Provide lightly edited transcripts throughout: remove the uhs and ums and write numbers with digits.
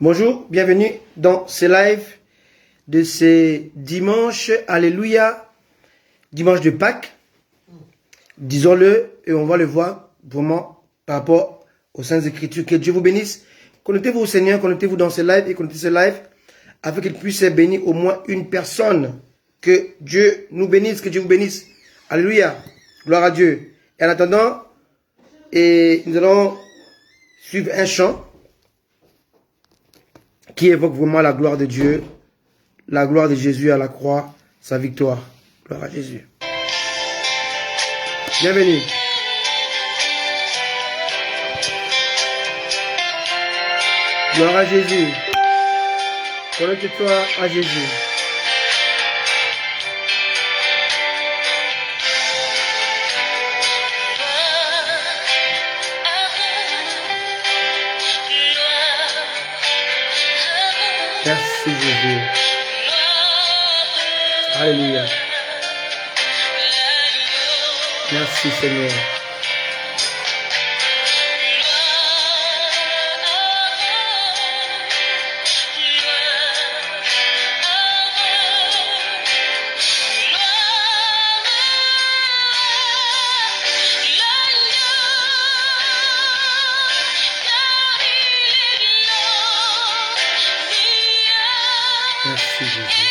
Bonjour, bienvenue dans ce live de ce dimanche, alléluia, dimanche de Pâques. Disons-le et on va le voir vraiment par rapport aux Saintes Écritures. Que Dieu vous bénisse. Connectez-vous au Seigneur, connectez-vous dans ce live et connectez ce live afin qu'il puisse bénir au moins une personne. Que Dieu nous bénisse, que Dieu vous bénisse. Alléluia, gloire à Dieu. Et en attendant, nous allons suivre un chant qui évoque vraiment la gloire de Dieu, la gloire de Jésus à la croix, sa victoire. Gloire à Jésus. Bienvenue. Gloire à Jésus. Connecte-toi à Jésus. Merci Jésus. Alléluia. Merci Seigneur. Merci Jésus.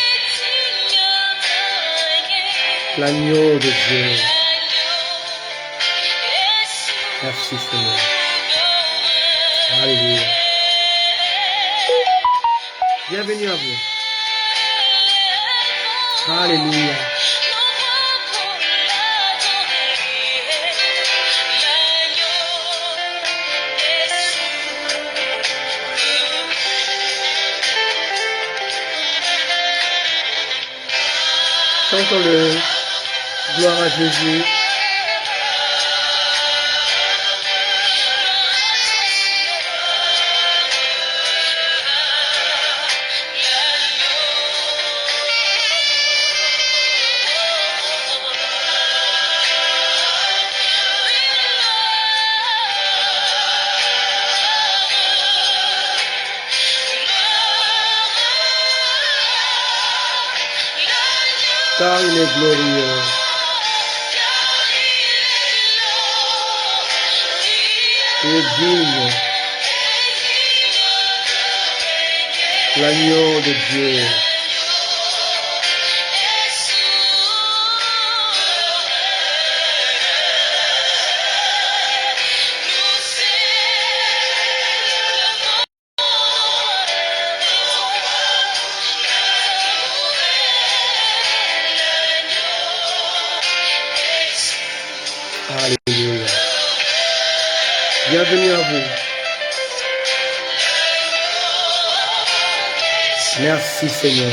L'agneau de Dieu. Merci Seigneur. Alléluia. Bienvenue à vous. Alléluia. Chantons-le. Gloire à Jésus. Car il est glorieux. Il est digne. L'agneau de Dieu. Alléluia. Bienvenue à vous. Merci Seigneur.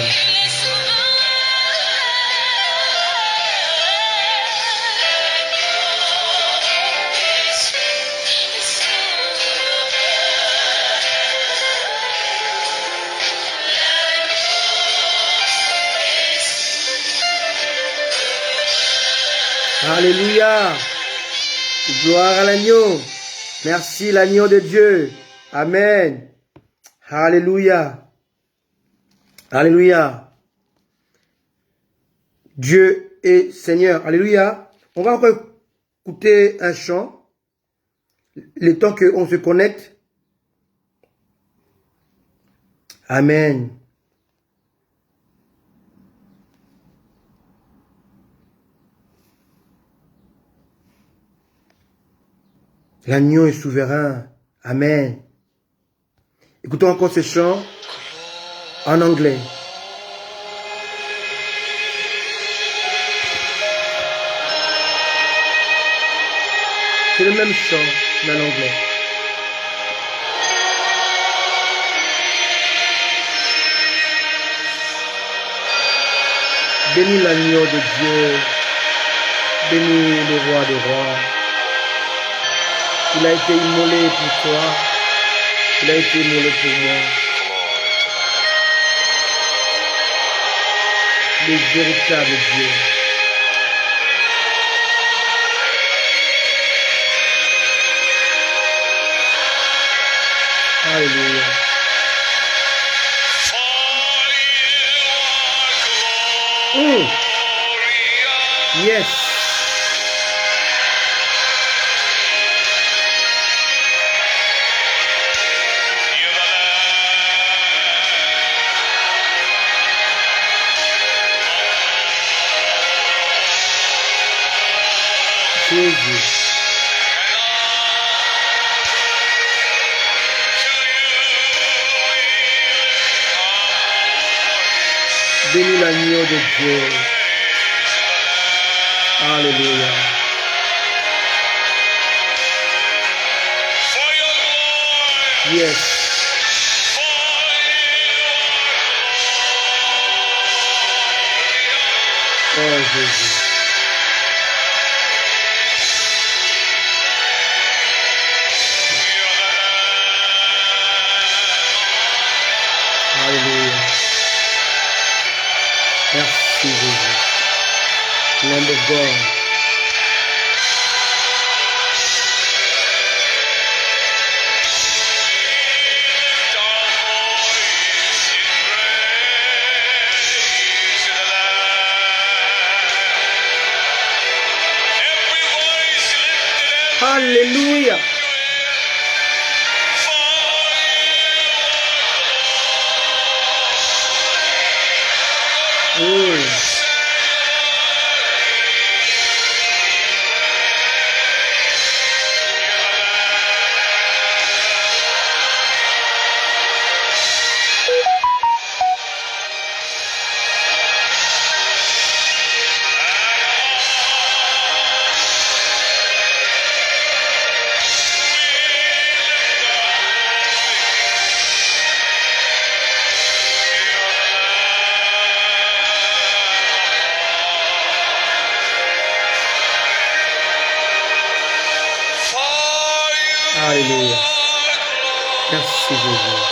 Alléluia. Gloire à l'agneau. Merci l'agneau de Dieu. Amen. Alléluia. Alléluia. Dieu est Seigneur. Alléluia. On va encore écouter un chant. Le temps qu'on se connecte. Amen. L'agneau est souverain. Amen. Écoutons encore ce chant en anglais. C'est le même chant, mais en anglais. Bénis l'agneau de Dieu. Bénis le roi des rois. Il a été immolé pour toi. Il a été immolé pour moi. Le véritable Dieu. Alléluia. Jésus. Bénis l'agneau de Dieu. Alléluia. Yes. Oh Jésus. Alléluia. Merci Jésus. Lamb of God. Alléluia. Alléluia. Merci Jésus.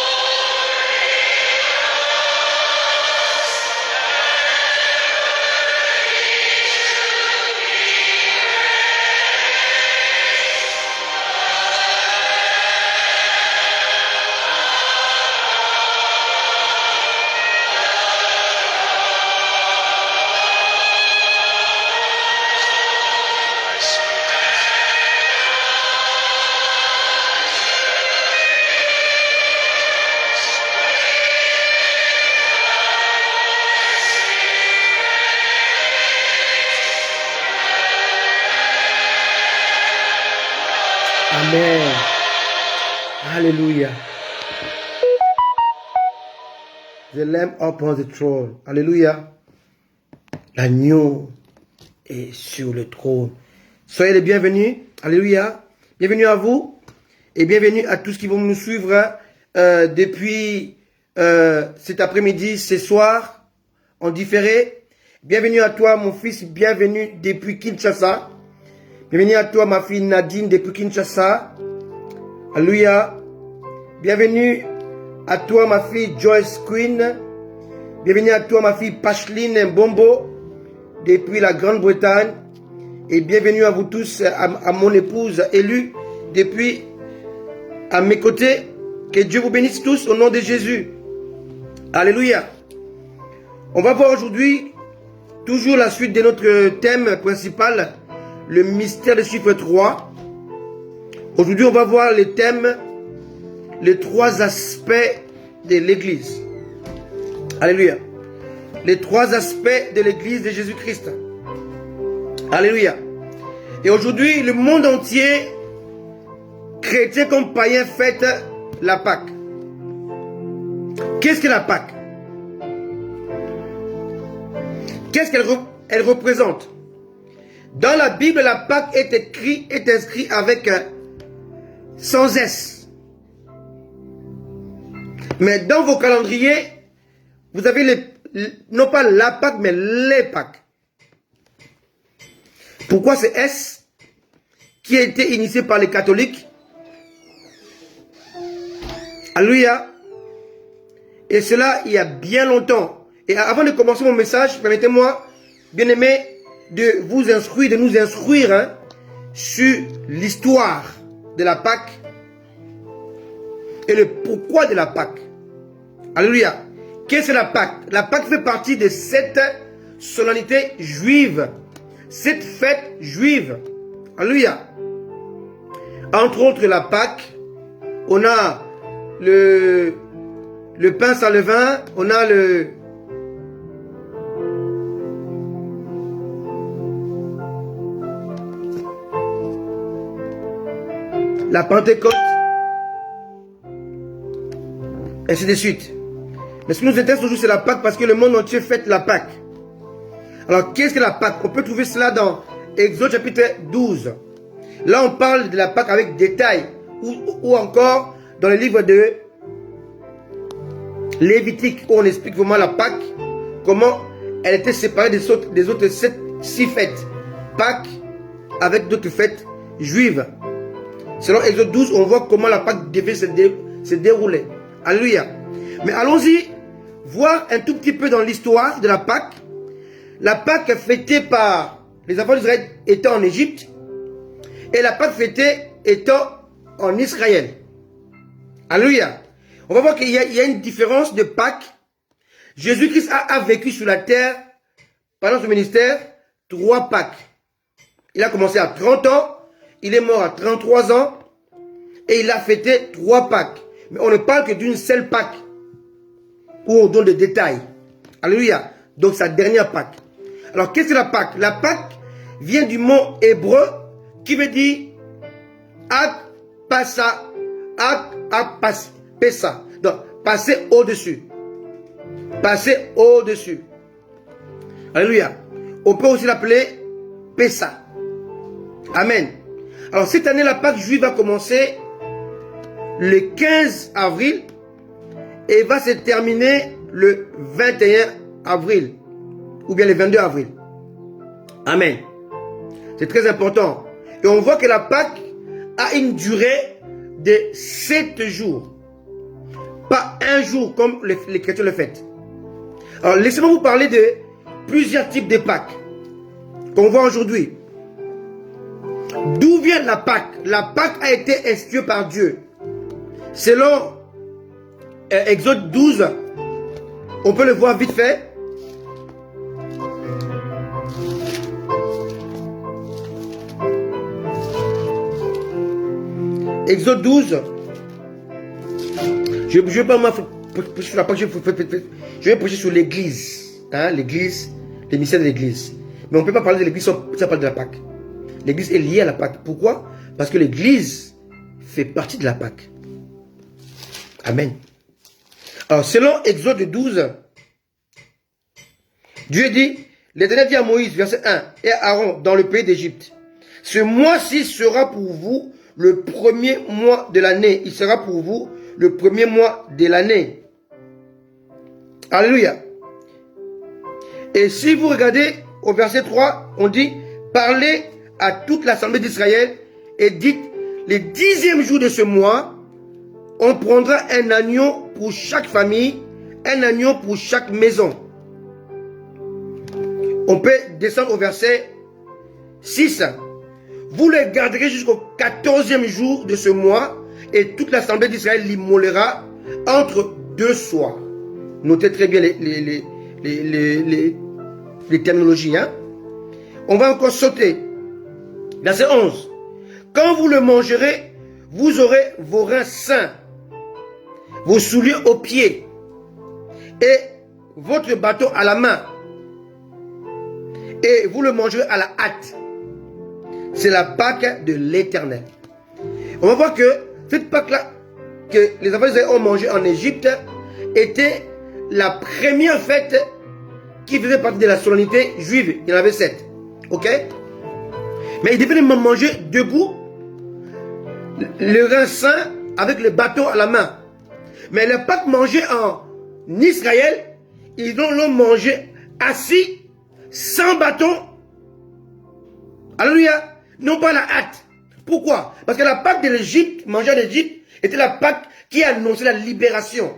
Amen. Alléluia. The Lamb upon the throne. Alléluia. L'agneau est sur le trône. Soyez les bienvenus. Alléluia. Bienvenue à vous. Et bienvenue à tous qui vont nous suivre depuis cet après-midi, ce soir, en différé. Bienvenue à toi, mon fils. Bienvenue depuis Kinshasa. Bienvenue à toi, ma fille Nadine, depuis Kinshasa. Alléluia. Bienvenue à toi, ma fille Joyce Queen. Bienvenue à toi, ma fille Pacheline Mbombo, depuis la Grande-Bretagne. Et bienvenue à vous tous, à mon épouse élue, depuis à mes côtés. Que Dieu vous bénisse tous au nom de Jésus. Alléluia. On va voir aujourd'hui toujours la suite de notre thème principal, le mystère du chiffre 3. Aujourd'hui, on va voir le thème, les trois aspects de l'Église. Alléluia. Les trois aspects de l'Église de Jésus-Christ. Alléluia. Et aujourd'hui, le monde entier, chrétien comme païen, fête la Pâque. Qu'est-ce que la Pâque? Qu'est-ce qu'elle représente? Dans la Bible, la Pâque est inscrit avec sans S. Mais dans vos calendriers, vous avez non pas la Pâque, mais les Pâques. Pourquoi c'est S qui a été initié par les catholiques? Alléluia. Et cela il y a bien longtemps. Et avant de commencer mon message, permettez-moi, bien-aimés, de vous instruire, de nous instruire sur l'histoire de la Pâque et le pourquoi de la Pâque. Alléluia. Qu'est-ce que la Pâque? La Pâque fait partie de cette solennité juive, cette fête juive. Alléluia. Entre autres, la Pâque, on a le pain sans levain, on a la Pentecôte, ainsi de suite. Mais ce qui nous intéresse aujourd'hui, c'est la Pâque parce que le monde entier fête la Pâque. Alors, qu'est-ce que la Pâque? On peut trouver cela dans Exode chapitre 12. Là, on parle de la Pâque avec détail. Ou encore dans le livre de Lévitique, où on explique vraiment la Pâque, comment elle était séparée des autres 6 fêtes. Pâques avec d'autres fêtes juives. Selon Exode 12, on voit comment la Pâque devait se dérouler. Alléluia. Mais allons-y voir un tout petit peu dans l'histoire de la Pâque. La Pâque fêtée par les enfants d'Israël étant en Égypte et la Pâque fêtée étant en Israël. Alléluia. On va voir qu'il y a une différence de Pâques. Jésus-Christ a vécu sur la terre pendant son ministère 3 Pâques. Il a commencé à 30 ans, il est mort à 33 ans et il a fêté 3 Pâques. Mais on ne parle que d'une seule Pâque où on donne des détails. Alléluia. Donc sa dernière Pâque. Alors qu'est-ce que la Pâque? La Pâque vient du mot hébreu qui veut dire Ak Passa. Ak Pessa. Donc passer au-dessus. Passer au-dessus. Alléluia. On peut aussi l'appeler Pessa. Amen. Alors cette année, la Pâque juive va commencer le 15 avril et va se terminer le 21 avril ou bien le 22 avril. Amen. C'est très important. Et on voit que la Pâque a une durée de 7 jours. Pas un jour comme les chrétiens le font. Alors laissez-moi vous parler de plusieurs types de Pâques qu'on voit aujourd'hui. D'où vient la Pâque? La Pâque a été instituée par Dieu. Selon Exode 12, on peut le voir vite fait. Exode 12. Je vais pas prêcher sur la Pâque, je vais prêcher sur l'église. Hein, l'église, les mystères de l'église. Mais on ne peut pas parler de l'église sans parler de la Pâque. L'église est liée à la Pâque. Pourquoi? Parce que l'église fait partie de la Pâque. Amen. Alors, selon Exode 12, Dieu dit, l'Éternel dit à Moïse, verset 1, et à Aaron, dans le pays d'Égypte, ce mois-ci sera pour vous le premier mois de l'année. Il sera pour vous le premier mois de l'année. Alléluia. Et si vous regardez au verset 3, on dit, parlez à toute l'assemblée d'Israël et dites, le 10e jour de ce mois, on prendra un agneau pour chaque famille, un agneau pour chaque maison. On peut descendre au verset 6. Vous les garderez jusqu'au 14e jour de ce mois et toute l'assemblée d'Israël l'immolera entre 2 soirs. Notez très bien les terminologies. Hein? On va encore sauter. Verset 11. Quand vous le mangerez, vous aurez vos reins sains, vos souliers aux pieds et votre bâton à la main. Et vous le mangerez à la hâte. C'est la Pâque de l'Éternel. On va voir que cette Pâque-là, que les enfants d'Israël ont mangé en Égypte, était la première fête qui faisait partie de la solennité juive. Il y en avait 7. Ok? Mais ils devaient manger debout, le rein sain avec le bâton à la main. Mais le Pâque mangé en Israël, ils l'ont mangé assis, sans bâton. Alléluia. Non pas la hâte. Pourquoi? Parce que la Pâque de l'Égypte, mangée en Égypte, était la Pâque qui annonçait la libération.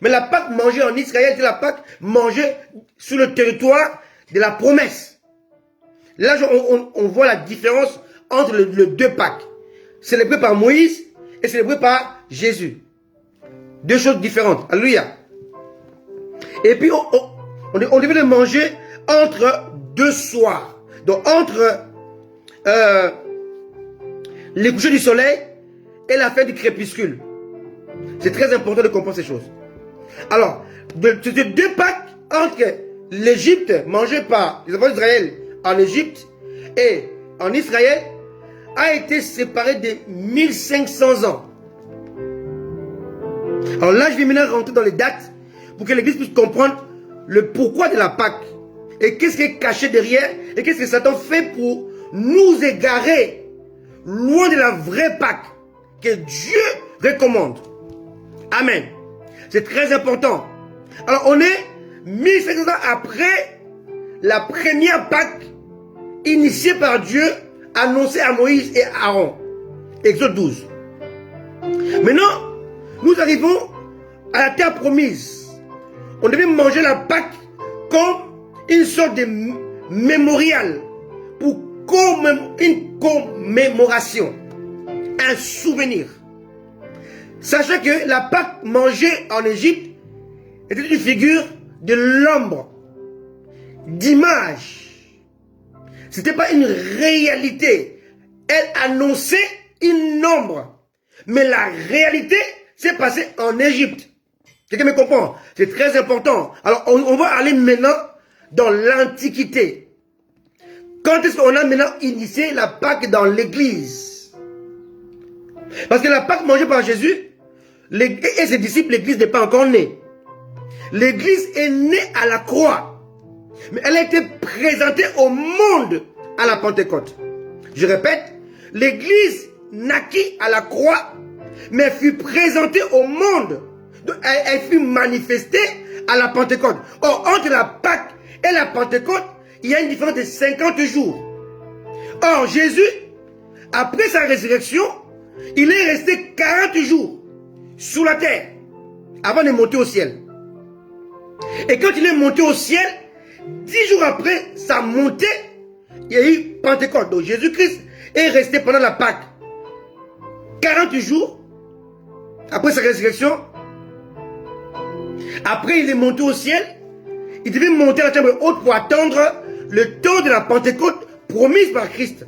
Mais la Pâque mangée en Israël était la Pâque mangée sur le territoire de la promesse. Là, on voit la différence entre les 2 Pâques. Célébré par Moïse et célébré par Jésus. 2 choses différentes. Alléluia. Et puis, on devait le manger entre 2 soirs. Donc, entre les couchers du soleil et la fin du crépuscule. C'est très important de comprendre ces choses. Alors, ces 2 Pâques entre l'Égypte, mangée par les enfants d'Israël en Égypte et en Israël, a été séparé de 1500 ans. Alors là, je vais maintenant rentrer dans les dates pour que l'Église puisse comprendre le pourquoi de la Pâque. Et qu'est-ce qui est caché derrière. Et qu'est-ce que Satan fait pour nous égarer loin de la vraie Pâque que Dieu recommande. Amen. C'est très important. Alors on est 1500 ans après la première Pâque initiée par Dieu, annoncée à Moïse et Aaron. Exode 12. Maintenant, nous arrivons à la terre promise. On devait manger la Pâque comme une sorte de mémorial, pour une commémoration, un souvenir. Sachez que la Pâque mangée en Égypte était une figure de l'ombre, d'image. Ce n'était pas une réalité. Elle annonçait une ombre. Mais la réalité s'est passée en Égypte. Quelqu'un me comprend? C'est très important. Alors, on va aller maintenant dans l'Antiquité. Quand est-ce qu'on a maintenant initié la Pâque dans l'Église? Parce que la Pâque mangée par Jésus et ses disciples, l'Église n'est pas encore née. L'Église est née à la croix. Mais elle a été présentée au monde à la Pentecôte. Je répète, l'Église naquit à la croix, mais fut présentée au monde. Elle fut manifestée à la Pentecôte. Or, entre la Pâque et la Pentecôte, il y a une différence de 50 jours. Or, Jésus, après sa résurrection, il est resté 40 jours sous la terre avant de monter au ciel. Et quand il est monté au ciel, 10 jours après sa montée, il y a eu Pentecôte. Donc Jésus-Christ est resté pendant la Pâque 40 jours après sa résurrection. Après, il est monté au ciel. Il devait monter à la chambre haute pour attendre le temps de la Pentecôte promise par Christ.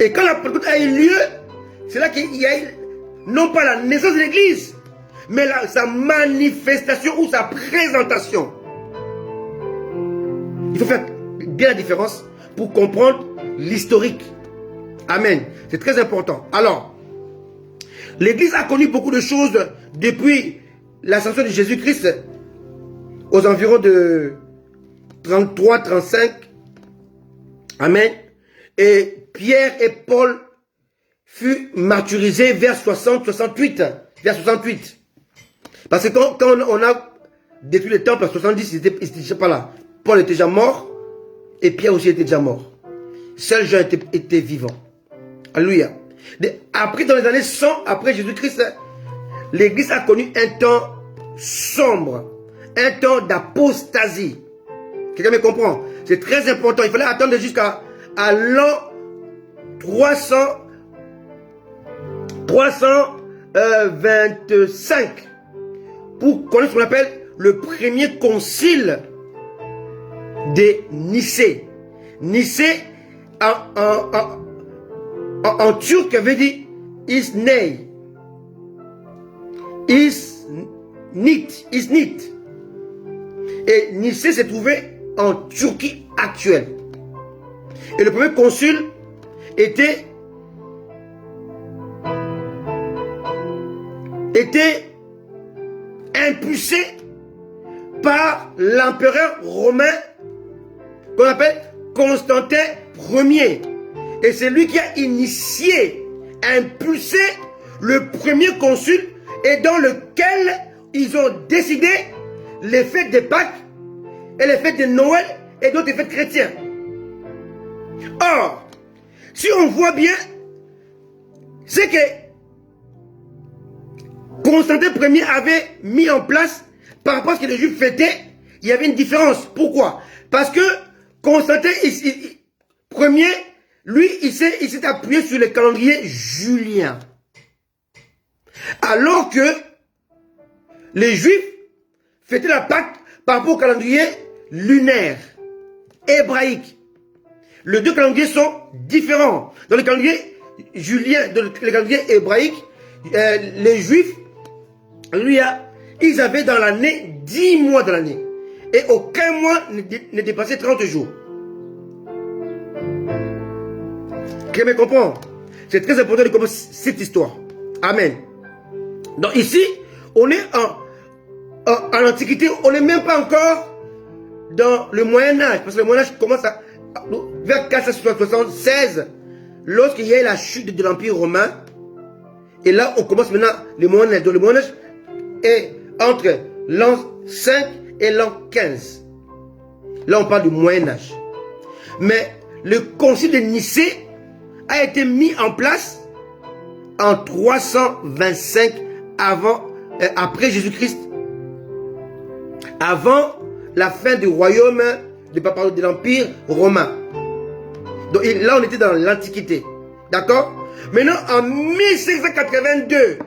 Et quand la Pentecôte a eu lieu, c'est là qu'il y a eu, non pas la naissance de l'Église, mais sa manifestation ou sa présentation. Il faut faire bien la différence pour comprendre l'historique. Amen. C'est très important. Alors, l'Église a connu beaucoup de choses depuis l'ascension de Jésus-Christ aux environs de 33-35. Amen. Et Pierre et Paul furent martyrisés vers 60-68. Vers 68. Parce que quand on a détruit le temple en 70, il n'était pas là. Paul était déjà mort et Pierre aussi était déjà mort. Seul Jean était vivant. Alléluia. Après, dans les années 100, après Jésus-Christ, l'Église a connu un temps sombre, un temps d'apostasie. Quelqu'un me comprend? C'est très important. Il fallait attendre jusqu'à l'an 325 pour connaître ce qu'on appelle le premier concile de Nicée. Nicée en turc veut dire Isnei. Isnit. Et Nicée s'est trouvé en Turquie actuelle. Et le premier concile était impulsé par l'empereur romain qu'on appelle Constantin Ier. Et c'est lui qui a initié, impulsé le premier concile et dans lequel ils ont décidé les fêtes de Pâques et les fêtes de Noël et d'autres fêtes chrétiennes. Or, si on voit bien, c'est que Constantin Ier avait mis en place, par rapport à ce que les Juifs fêtaient, il y avait une différence. Pourquoi? Parce que Constantin Ier, lui, il s'est appuyé sur le calendrier julien. Alors que les Juifs fêtaient la Pâque par rapport au calendrier lunaire, hébraïque. Les deux calendriers sont différents. Dans le calendrier julien, dans le calendrier hébraïque, les Juifs, ils avaient dans l'année 10 mois dans l'année. Et aucun mois ne dépassait 30 jours. Quelqu'un me comprend? C'est très important de comprendre cette histoire. Amen. Donc ici, on est en Antiquité, on n'est même pas encore dans le Moyen-Âge. Parce que le Moyen-Âge commence vers 476, lorsqu'il y a eu la chute de l'Empire romain. Et là, on commence maintenant le Moyen-Âge. Donc le Moyen-Âge est entre l'an 5 et l'an 15. Là, on parle du Moyen-Âge. Mais le concile de Nicée a été mis en place en 325 après Jésus-Christ, avant la fin du royaume de l'Empire romain. Donc là, on était dans l'Antiquité. D'accord? Maintenant, en 1582,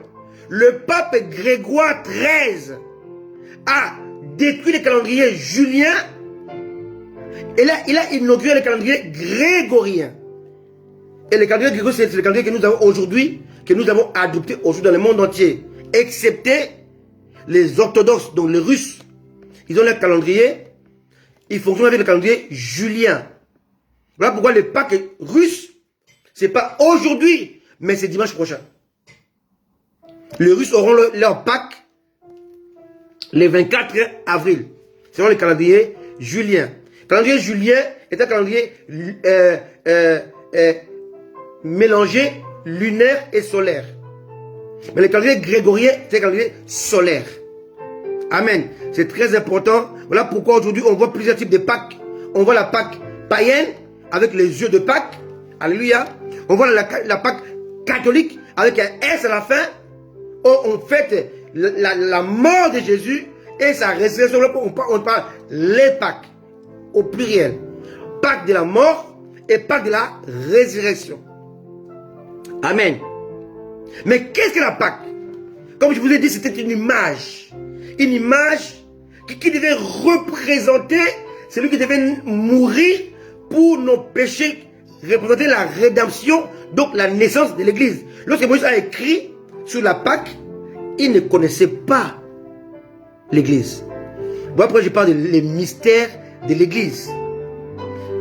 le pape Grégoire XIII a détruit le calendrier julien et là, il a inauguré le calendrier grégorien. Et le calendrier grégorien, c'est le calendrier que nous avons aujourd'hui, que nous avons adopté aujourd'hui dans le monde entier, excepté les orthodoxes, donc les Russes. Ils ont leur calendrier, ils fonctionnent avec le calendrier julien. Voilà pourquoi le Pâques russe, c'est pas aujourd'hui, mais c'est dimanche prochain. Les Russes auront leur Pâques le 24 avril, selon le calendrier julien. Le calendrier julien est un calendrier mélangé lunaire et solaire. Mais le calendrier grégorien, c'est un calendrier solaire. Amen. C'est très important. Voilà pourquoi aujourd'hui on voit plusieurs types de Pâques. On voit la Pâque païenne avec les yeux de Pâques. Alléluia. On voit la Pâque catholique avec un S à la fin. On fête la mort de Jésus et sa résurrection. On parle les Pâques au pluriel. Pâques de la mort et Pâques de la résurrection. Amen. Mais qu'est-ce que la Pâque? Comme je vous ai dit, c'était une image. Une image qui devait représenter celui qui devait mourir pour nos péchés, représenter la rédemption, donc la naissance de l'Église. Lorsque Moïse a écrit sur la Pâque, il ne connaissait pas l'Église. Voilà pourquoi je parle des mystères de l'Église.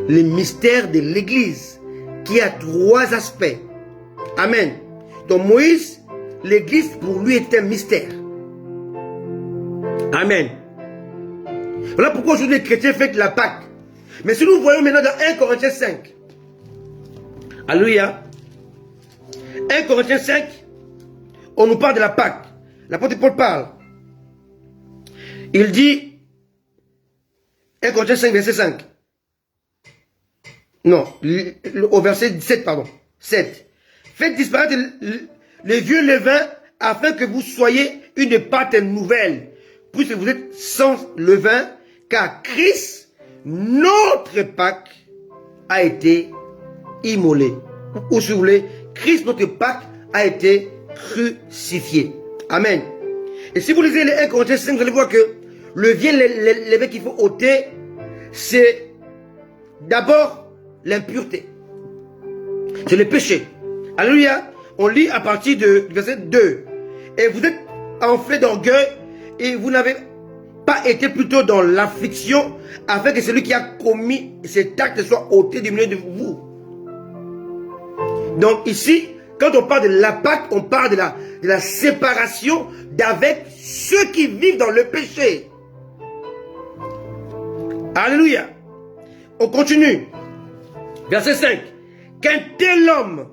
Les mystères de l'Église, qui a trois aspects. Amen. Donc Moïse, l'Église pour lui est un mystère. Amen. Voilà pourquoi aujourd'hui les chrétiens fêtent la Pâque. Mais si nous voyons maintenant dans 1 Corinthiens 5. Alléluia. 1 Corinthiens 5, on nous parle de la Pâque. L'apôtre Paul parle. Il dit, 1 Corinthiens 5, verset 5. Non, au verset 17, pardon. 7. Faites disparaître le vieux levain afin que vous soyez une pâte nouvelle, puisque vous êtes sans levain, car Christ, notre Pâque, a été immolé. Ou si vous voulez, Christ, notre Pâque, a été crucifié. Amen. Et si vous lisez les 1 Corinthiens 5, vous allez voir que le vieux levain qu'il faut ôter, c'est d'abord l'impureté. C'est le péché. Alléluia. On lit à partir du verset 2. Et vous êtes enflés d'orgueil et vous n'avez pas été plutôt dans l'affliction afin que celui qui a commis cet acte soit ôté du milieu de vous. Donc ici, quand on parle de la Pâque, on parle de la séparation d'avec ceux qui vivent dans le péché. Alléluia. On continue. Verset 5. Qu'un tel homme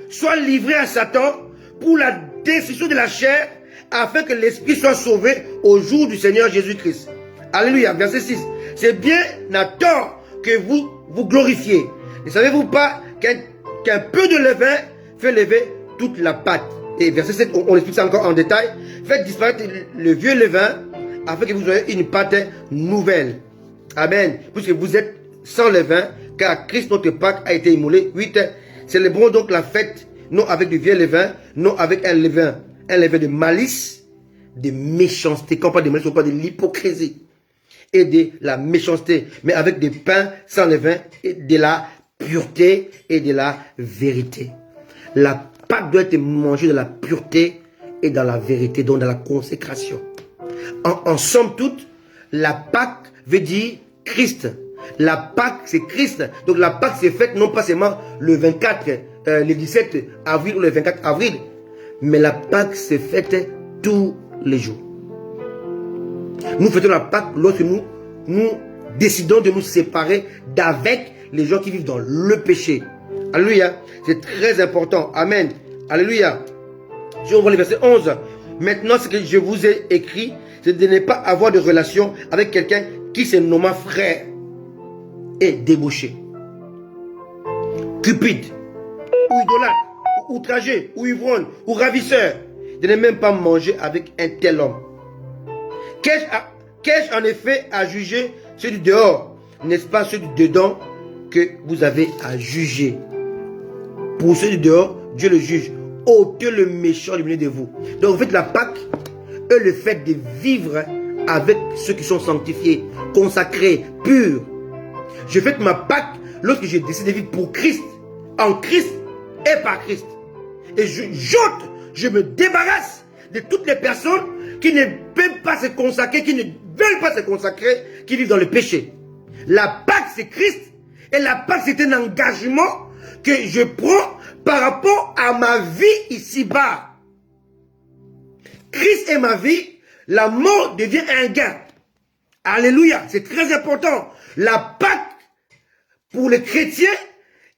soit livré à Satan pour la destruction de la chair, afin que l'esprit soit sauvé au jour du Seigneur Jésus-Christ. Alléluia. Verset 6. C'est bien à tort que vous vous glorifiez. Ne savez-vous pas qu'un peu de levain fait lever toute la pâte? Et verset 7, on explique ça encore en détail. Faites disparaître le vieux levain, afin que vous ayez une pâte nouvelle. Amen. Puisque vous êtes sans levain, car Christ notre Pâque a été immolé. 8. Célébrons donc la fête, non avec du vieux levain, non avec un levain de malice, de méchanceté. Quand on parle de malice, on parle de l'hypocrisie et de la méchanceté, mais avec des pains sans levain, et de la pureté et de la vérité. La Pâque doit être mangée dans la pureté et dans la vérité, donc dans la consécration. En somme toute, la Pâque veut dire Christ. La Pâque, c'est Christ. Donc la Pâque, c'est faite non pas seulement le 24 le 17 avril ou le 24 avril. Mais la Pâque se fête tous les jours. Nous fêtons la Pâque lorsque nous décidons de nous séparer d'avec les gens qui vivent dans le péché. Alléluia. C'est très important. Amen. Alléluia. Si on voit le verset 11. Maintenant, ce que je vous ai écrit, c'est de ne pas avoir de relation avec quelqu'un qui se nomme frère et débauché, cupide, ou idolâtre, ou outragé, ou ivrogne, ou ravisseur. De ne même pas manger avec un tel homme. Qu'ai-je en effet à juger ceux du dehors? N'est-ce pas ceux du dedans que vous avez à juger? Pour ceux du dehors, Dieu le juge. Ôtez le méchant du milieu de vous. Donc en fait la Pâque est le fait de vivre avec ceux qui sont sanctifiés, consacrés, purs. Je fête ma Pâque lorsque je décide de vivre pour Christ, en Christ et par Christ. Et je me débarrasse de toutes les personnes qui ne peuvent pas se consacrer, qui ne veulent pas se consacrer, qui vivent dans le péché. La Pâque c'est Christ et la Pâque c'est un engagement que je prends par rapport à ma vie ici-bas. Christ est ma vie, la mort devient un gain. Alléluia, c'est très important. La Pâque pour les chrétiens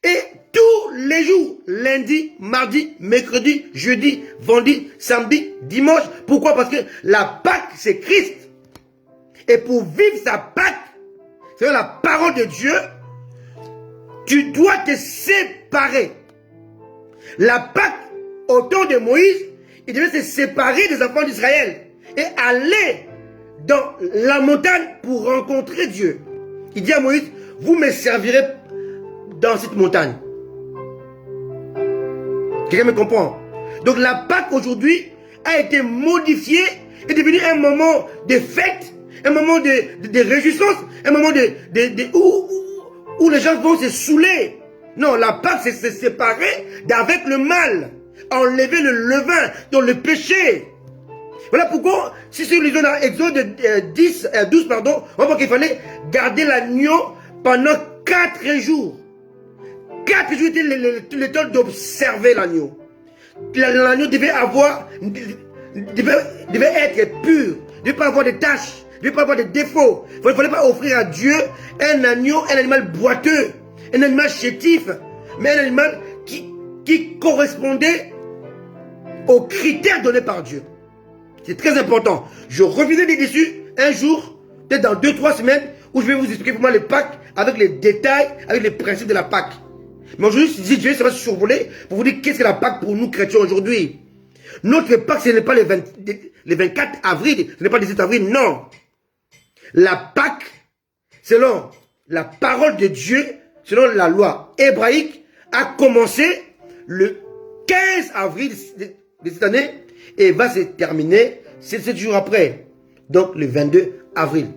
est tous les jours, lundi, mardi, mercredi, jeudi, vendredi, samedi, dimanche. Pourquoi? Parce que la Pâque c'est Christ. Et pour vivre sa Pâque, c'est la parole de Dieu, tu dois te séparer. La Pâque, au temps de Moïse, il devait se séparer des enfants d'Israël et aller dans la montagne pour rencontrer Dieu. Il dit à Moïse, vous me servirez dans cette montagne. Quelqu'un me comprend? Donc la Pâque aujourd'hui a été modifiée et devenue un moment de fête, un moment de réjouissance, un moment où les gens vont se saouler. Non, la Pâque, c'est se séparer d'avec le mal. Enlever le levain dans le péché. Voilà pourquoi, si nous lisons dans Exode 12, on voit qu'il fallait garder l'agneau pendant 4 jours. 4 jours était le temps d'observer l'agneau. L'agneau devait être pur, ne devait pas avoir de taches, ne devait pas avoir de défauts. Il ne fallait pas offrir à Dieu un agneau, un animal boiteux, un animal chétif, mais un animal qui correspondait aux critères donnés par Dieu. C'est très important. Je reviendrai dessus un jour, peut-être dans 2-3 semaines, où je vais vous expliquer comment les Pâques, avec les détails, avec les principes de la Pâque. Mais aujourd'hui, Dieu sera survolé pour vous dire qu'est-ce que la Pâque pour nous chrétiens aujourd'hui. Notre Pâque, ce n'est pas le 24 avril, ce n'est pas le 17 avril, non. La Pâque, selon la parole de Dieu, selon la loi hébraïque, a commencé le 15 avril de cette année et va se terminer 7 jours après. Donc le 22 avril.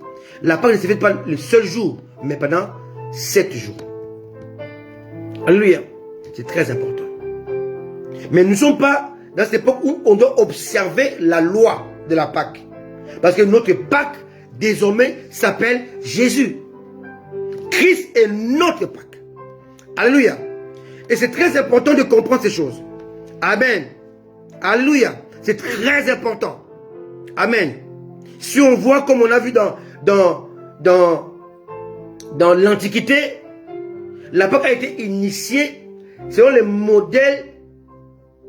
La Pâque ne se fait pas le seul jour, mais pendant 7 jours. Alléluia. C'est très important. Mais nous ne sommes pas dans cette époque où on doit observer la loi de la Pâque. Parce que notre Pâque, désormais, s'appelle Jésus. Christ est notre Pâque. Alléluia. Et c'est très important de comprendre ces choses. Amen. Alléluia. C'est très important. Amen. Si on voit comme on a vu dans l'Antiquité, la Pâque a été initiée selon les modèles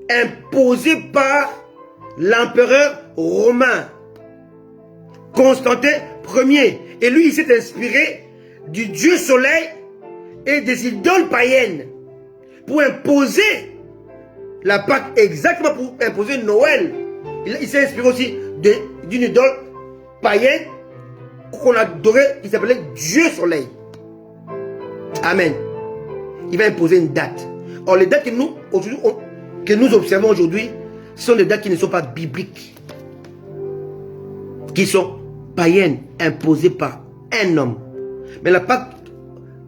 imposés par l'empereur romain Constantin Ier. Et lui, il s'est inspiré du dieu soleil et des idoles païennes pour imposer la Pâque, exactement pour imposer Noël. Il s'est inspiré aussi d'une idole païenne qu'on adorait, qui s'appelait Dieu soleil. Amen. Il va imposer une date. Or, les dates que nous observons aujourd'hui sont des dates qui ne sont pas bibliques, qui sont païennes, imposées par un homme. Mais la Pâque,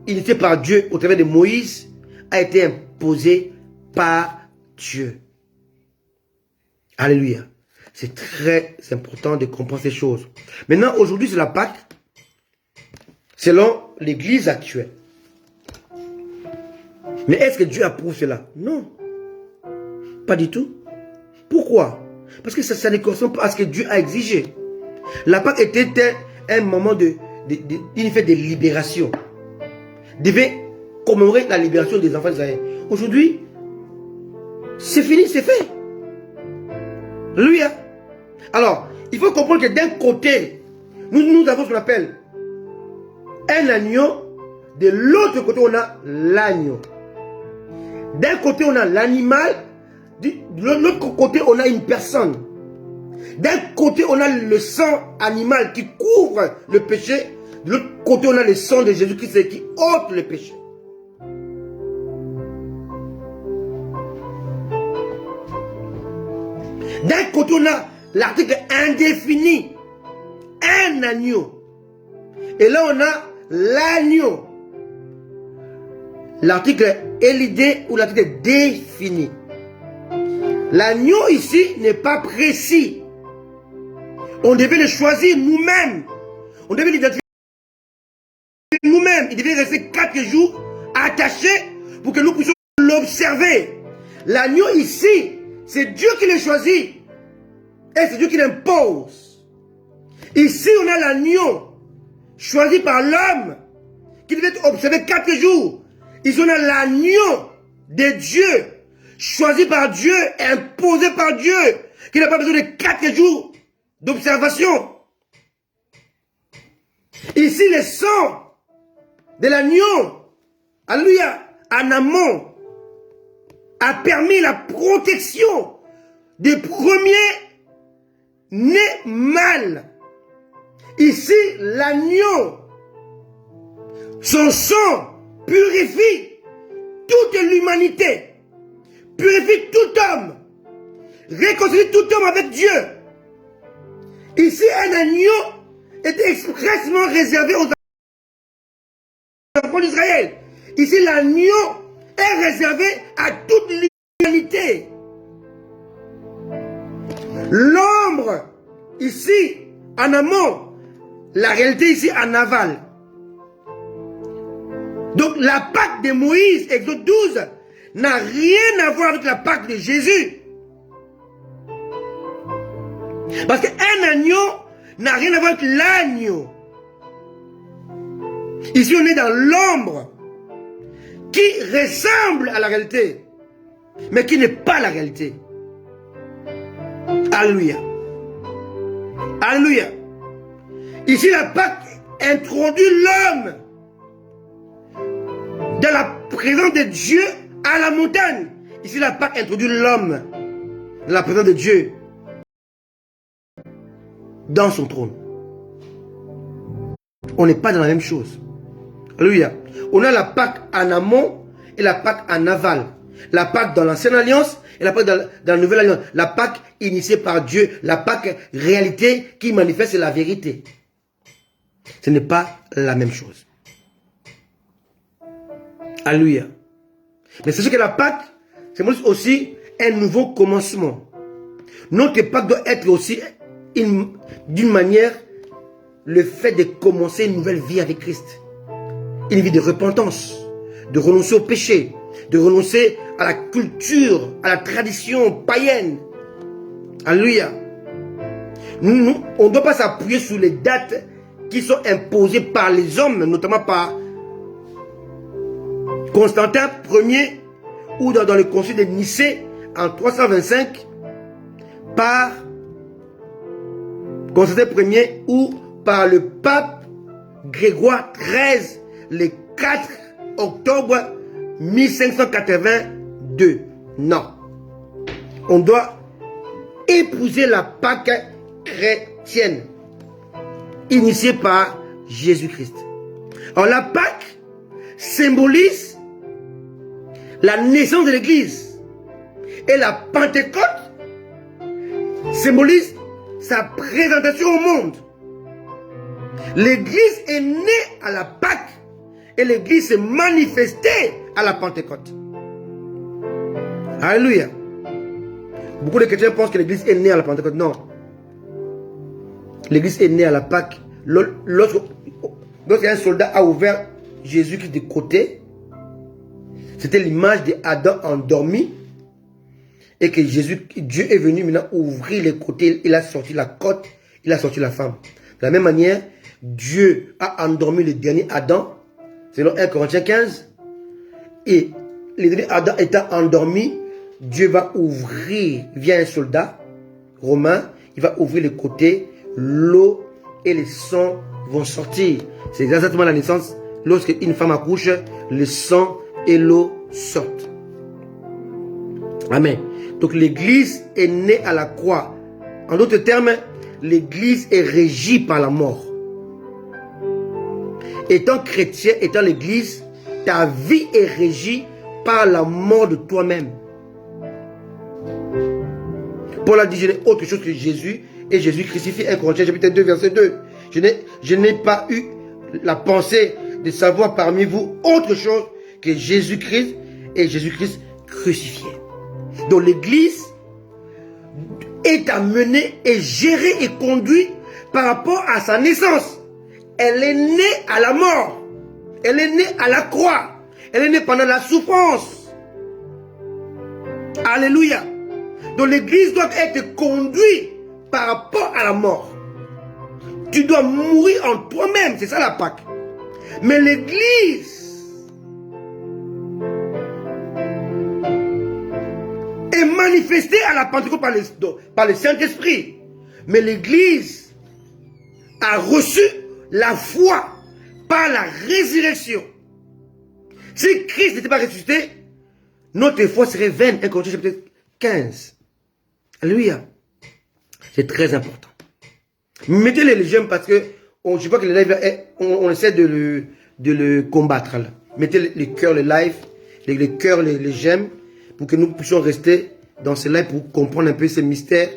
initiée par Dieu au travers de Moïse, a été imposée par Dieu. Alléluia. C'est très important de comprendre ces choses. Maintenant, aujourd'hui, c'est la Pâque, selon l'Église actuelle. Mais est-ce que Dieu approuve cela? Non. Pas du tout. Pourquoi? Parce que ça ne correspond pas à ce que Dieu a exigé. La Pâque était un moment de libération. Devait commémorer la libération des enfants d'Israël. Aujourd'hui, c'est fini, c'est fait. Lui, hein? Alors, il faut comprendre que d'un côté, nous avons ce qu'on appelle un agneau. De l'autre côté, on a l'agneau. D'un côté, on a l'animal. De l'autre côté, on a une personne. D'un côté, on a le sang animal qui couvre le péché. De l'autre côté, on a le sang de Jésus-Christ qui ôte le péché. D'un côté, on a l'article indéfini. Un agneau. Et là, on a l'agneau. L'article élidé ou l'article défini. L'agneau ici n'est pas précis. On devait le choisir nous-mêmes. On devait l'identifier nous-mêmes. Il devait rester 4 jours attaché pour que nous puissions l'observer. L'agneau ici, c'est Dieu qui le choisit. Et c'est Dieu qui l'impose. Ici, on a l'agneau choisi par l'homme qui devait être observé 4 jours. Ici, on a l'agneau de Dieu, choisi par Dieu, imposé par Dieu, qui n'a pas besoin de 4 jours d'observation. Ici, le sang de l'agneau, alléluia, en amont, a permis la protection des premiers nés mâles. Ici, l'agneau, son sang purifie toute l'humanité, purifie tout homme, réconcilie tout homme avec Dieu. Ici, un agneau était expressément réservé aux enfants d'Israël. Ici, l'agneau est réservé à toute l'humanité. L'ombre, ici, en amont, la réalité ici en aval. Donc la Pâque de Moïse, Exode 12, n'a rien à voir avec la Pâque de Jésus. Parce qu'un agneau n'a rien à voir avec l'agneau. Ici on est dans l'ombre qui ressemble à la réalité, mais qui n'est pas la réalité. Alléluia. Alléluia. Ici la Pâque introduit l'homme dans la présence de Dieu à la montagne. Ici la Pâque introduit l'homme dans la présence de Dieu dans son trône. On n'est pas dans la même chose. Alléluia. On a la Pâque en amont et la Pâque en aval. La Pâque dans l'ancienne alliance et la Pâque dans la nouvelle alliance. La Pâque initiée par Dieu. La Pâque réalité qui manifeste la vérité. Ce n'est pas la même chose. Alléluia. Mais c'est ce que la Pâque symbolise aussi un nouveau commencement. Notre Pâque doit être aussi d'une manière le fait de commencer une nouvelle vie avec Christ. Une vie de repentance, de renoncer au péché, de renoncer à la culture, à la tradition païenne. Alléluia. On ne doit pas s'appuyer sur les dates qui sont imposées par les hommes, notamment par Constantin Ier ou dans le concile de Nicée en 325 par Constantin Ier ou par le pape Grégoire XIII le 4 octobre 1582. Non. On doit épouser la Pâque chrétienne initiée par Jésus-Christ. Alors la Pâque symbolise la naissance de l'Église. Et la Pentecôte symbolise sa présentation au monde. L'Église est née à la Pâque et l'Église s'est manifestée à la Pentecôte. Alléluia. Beaucoup de chrétiens pensent que l'Église est née à la Pentecôte. Non. L'Église est née à la Pâque. Lorsqu'un soldat a ouvert Jésus-Christ de côté, C'était l'image d'Adam endormi. Et que Dieu est venu maintenant ouvrir les côtés. Il a sorti la côte, il a sorti la femme. De la même manière, Dieu a endormi le dernier Adam, selon 1 Corinthiens 15. Et le dernier Adam étant endormi, Dieu va ouvrir, via un soldat romain, il va ouvrir les côtés, l'eau et les sang vont sortir. C'est exactement la naissance. Lorsque une femme accouche, le sang et l'eau sortent. Amen. Donc l'église est née à la croix. En d'autres termes, l'église est régie par la mort. Étant chrétien, étant l'église, ta vie est régie par la mort de toi-même. Paul a dit, je n'ai autre chose que Jésus et Jésus crucifié. 1 Corinthiens chapitre 2, verset 2. Je n'ai pas eu la pensée de savoir parmi vous autre chose que Jésus-Christ et Jésus-Christ crucifié. Donc l'église est amenée et gérée et conduite par rapport à sa naissance. Elle est née à la mort. Elle est née à la croix. Elle est née pendant la souffrance. Alléluia. Donc l'église doit être conduite par rapport à la mort. Tu dois mourir en toi-même. C'est ça la Pâque. Mais l'église est manifestée à la Pentecôte par le Saint-Esprit. Mais l'église a reçu la foi par la résurrection. Si Christ n'était pas ressuscité, notre foi serait vaine. 1 Corinthiens chapitre 15. Alléluia. C'est très important. Mettez les j'aime parce que je vois que le live, on essaie de le combattre. Là. Mettez les cœurs, le live, les cœurs, les j'aime, pour que nous puissions rester dans ce live pour comprendre un peu ces mystères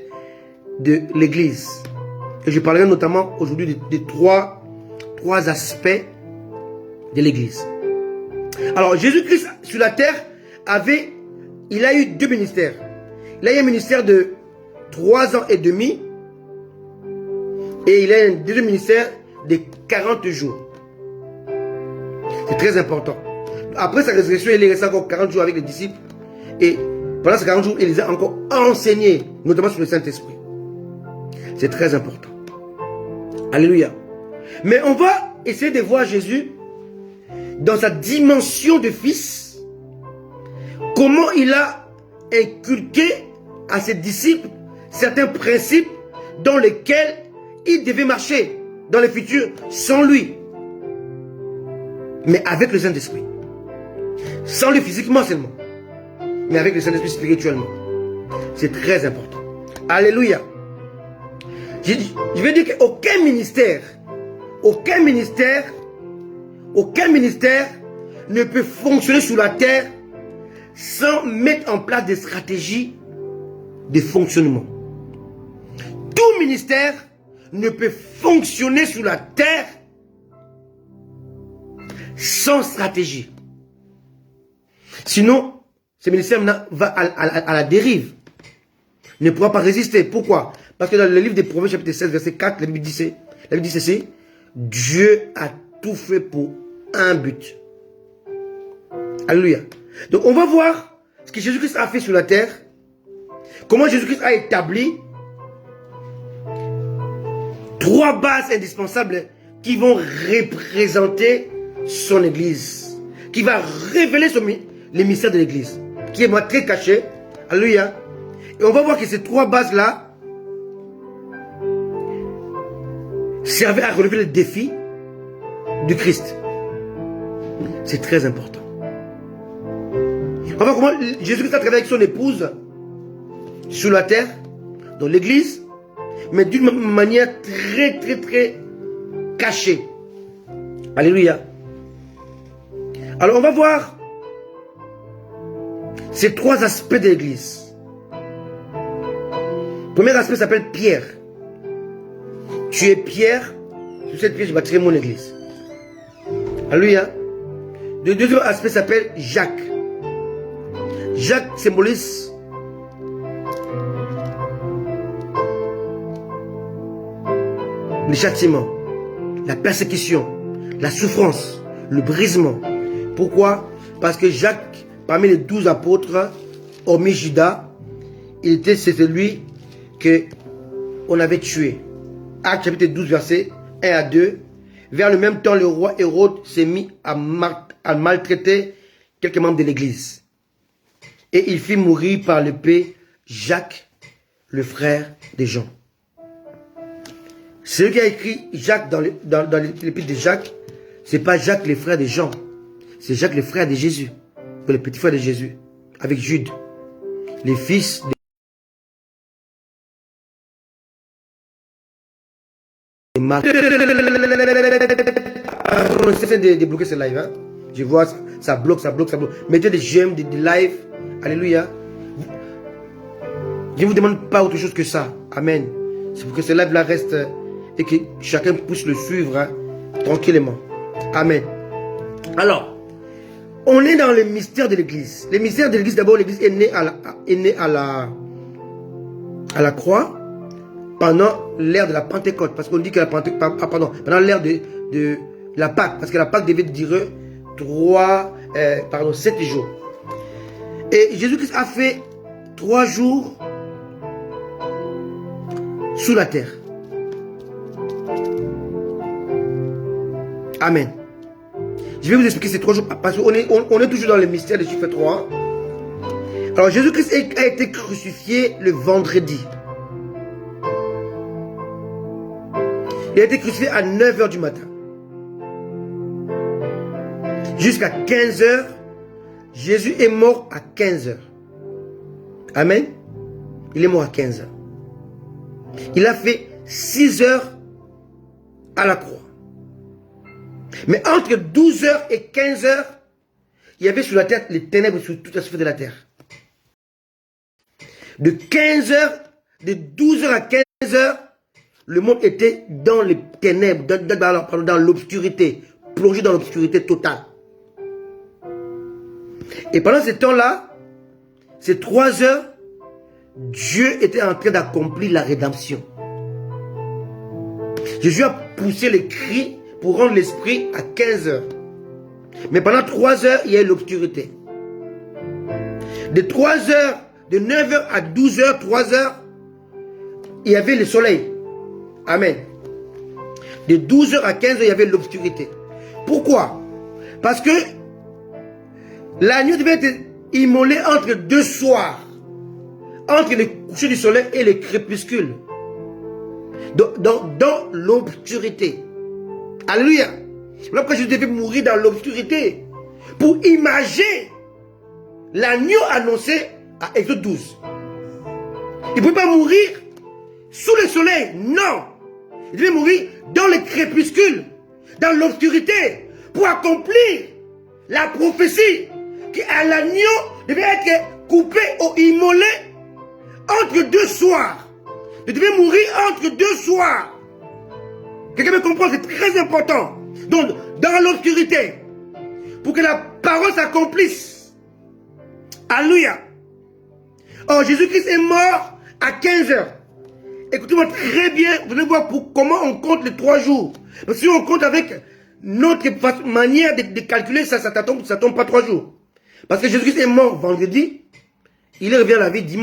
de l'église. Et je parlerai notamment aujourd'hui de trois aspects de l'église. Alors, Jésus-Christ sur la terre il a eu deux ministères. Il a eu un ministère de 3 ans et demi et il a un deuxième ministère de 40 jours. C'est très important. Après sa résurrection, il est resté encore 40 jours avec les disciples et pendant ces 40 jours, il les a encore enseignés, notamment sur le Saint-Esprit. C'est très important. Alléluia. Mais on va essayer de voir Jésus dans sa dimension de fils, comment il a inculqué à ses disciples certains principes dans lesquels ils devaient marcher dans le futur sans lui, mais avec le Saint-Esprit. Sans lui physiquement seulement, mais avec le Saint-Esprit spirituellement. C'est très important. Alléluia. Je vais dire qu'aucun ministère ne peut fonctionner sur la terre sans mettre en place des stratégies de fonctionnement. Tout ministère ne peut fonctionner sur la terre sans stratégie. Sinon, ce ministère va à la dérive. Ne pourra pas résister. Pourquoi? Parce que dans le livre des Proverbes, chapitre 16, verset 4, la Bible dit ceci: Dieu a tout fait pour un but. Alléluia. Donc on va voir ce que Jésus-Christ a fait sur la terre, comment Jésus-Christ a établi 3 bases indispensables qui vont représenter son église, qui va révéler les mystères de l'église, qui est moi très caché. Alléluia. Et on va voir que ces 3 bases-là servaient à relever le défi du Christ. C'est très important. On va voir comment Jésus-Christ a travaillé avec son épouse sur la terre, dans l'église, mais d'une manière très cachée. Alléluia. Alors on va voir ces 3 aspects de l'église. Le premier aspect s'appelle Pierre. Tu es Pierre, sur cette pierre je bâtirai mon église. Alléluia. Le deuxième aspect s'appelle Jacques. Jacques symbolise le châtiment, la persécution, la souffrance, le brisement. Pourquoi? Parce que Jacques parmi les 12 apôtres, hormis Judas, c'est celui qu'on avait tué. Actes chapitre 12, verset 1 à 2. Vers le même temps, le roi Hérode s'est mis à maltraiter quelques membres de l'église. Et il fit mourir par l'épée Jacques, le frère de Jean. Celui qui a écrit Jacques dans l'épître de Jacques, ce n'est pas Jacques, le frère de Jean. C'est Jacques, le frère de Jésus. Le petit frère de Jésus. Avec Jude. Les fils de Marc. On essaie de débloquer ce live. Hein? Je vois, ça bloque. Mettez des j'aime, des lives. Alléluia. Je ne vous demande pas autre chose que ça. Amen. C'est pour que ce live-là reste et que chacun puisse le suivre hein, tranquillement. Amen. Alors, on est dans le mystère de l'église. Le mystère de l'église, d'abord, l'église est née à la croix pendant l'ère de la Pentecôte. Parce qu'on dit que la Pentecôte, pendant l'ère de la Pâque. Parce que la Pâque devait durer 7 jours. Et Jésus-Christ a fait 3 jours sous la terre. Amen. Je vais vous expliquer ces 3 jours parce qu'on est toujours dans le mystère de chiffre 3. Alors Jésus-Christ a été crucifié le vendredi. Il a été crucifié à 9 h du matin. Jusqu'à 15 h. Jésus est mort à 15 h. Amen. Il est mort à 15 h. Il a fait 6 heures à la croix. Mais entre 12 h et 15 h, il y avait sur la terre les ténèbres sur toute la surface de la terre. De 12 h à 15 h, le monde était dans les ténèbres, dans l'obscurité, plongé dans l'obscurité totale. Et pendant ce temps-là, ces 3 heures, Dieu était en train d'accomplir la rédemption. Jésus a poussé les cris pour rendre l'esprit à 15 h. Mais pendant 3 heures, il y a eu l'obscurité. De 3 h, de 9 h à 12 h, 3 heures, il y avait le soleil. Amen. De 12 h à 15 h, il y avait l'obscurité. Pourquoi? Parce que l'agneau devait être immolé entre 2 soirs. Entre le coucher du soleil et le crépuscule. Dans l'obscurité. Alléluia. Voilà pourquoi Jésus devait mourir dans l'obscurité. Pour imager l'agneau annoncé à Exode 12. Il ne pouvait pas mourir sous le soleil. Non. Il devait mourir dans le crépuscule. Dans l'obscurité. Pour accomplir la prophétie. Que l'agneau devait être coupé ou immolé entre 2 soirs. Il devait mourir entre 2 soirs. Quelqu'un me comprend, c'est très important. Donc, dans l'obscurité, pour que la parole s'accomplisse. Alléluia. Or, Jésus-Christ est mort à 15 h. Écoutez-moi très bien, vous allez voir comment on compte les 3 jours. Parce que si on compte avec notre manière de calculer, ça tombe pas 3 jours. Parce que Jésus-Christ est mort vendredi, il revient à la vie dimanche.